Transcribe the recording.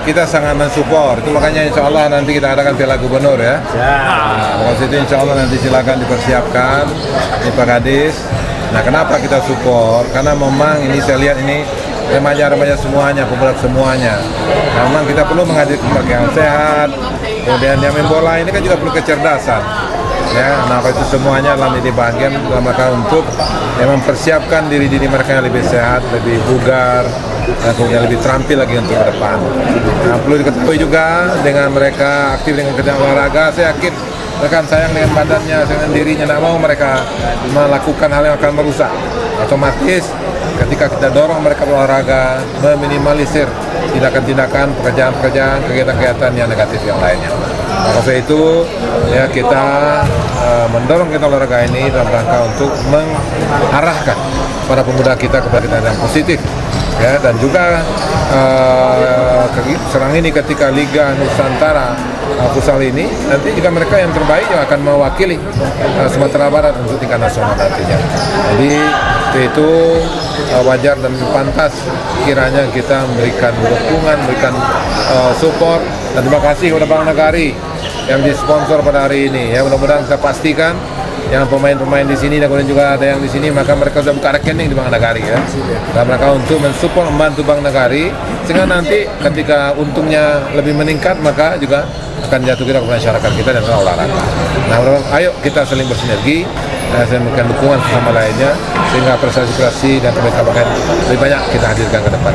kita sangat mensupport. Itu makanya insya Allah nanti kita adakan Piala Gubernur ya. Nah, itu insya Allah nanti silakan dipersiapkan di Pak Kadis. Nah, kenapa kita support? Karena memang ini saya lihat ini remaja-remaja semuanya, pemuda semuanya. Nah, memang kita perlu menghadirkan mereka yang sehat. Kemudian yang main bola ini kan juga perlu kecerdasan. Ya, nah itu semuanya dalam ini bagian dalam rangka untuk mempersiapkan diri mereka yang lebih sehat, lebih bugar, dan kemudian lebih terampil lagi untuk ke depan. Nah, perlu diketahui juga dengan mereka aktif dengan kegiatan olahraga, saya yakin mereka sayang dengan badannya, sayang dengan dirinya, tidak mau mereka melakukan hal yang akan merusak. Otomatis ketika kita dorong mereka berolahraga, meminimalisir tindakan-tindakan, pekerjaan-pekerjaan, kegiatan-kegiatan yang negatif yang lainnya. Maka itu ya kita mendorong kita olahraga ini dalam rangka untuk mengarahkan para pemuda kita kepada kegiatan yang positif ya, dan juga serang ini ketika Liga Nusantara Futsal ini nanti juga mereka yang terbaik yang akan mewakili Sumatera Barat untuk tingkat nasional nantinya. Jadi itu wajar dan pantas kiranya kita memberikan dukungan, memberikan support, dan terima kasih kepada Bank Nagari yang menjadi sponsor pada hari ini ya. Mudah-mudahan kita pastikan yang pemain-pemain di sini dan kemudian juga ada yang di sini, maka mereka sudah buka rekening di Bank Nagari ya, dalam rangka untuk mensupport, membantu Bank Nagari sehingga nanti ketika untungnya lebih meningkat maka juga akan jatuh kita kepada masyarakat kita dan olahraga. Nah, ayo kita saling bersinergi, saling memberikan dukungan sama lainnya sehingga prestasi dan kebaikan lebih banyak kita hadirkan ke depan.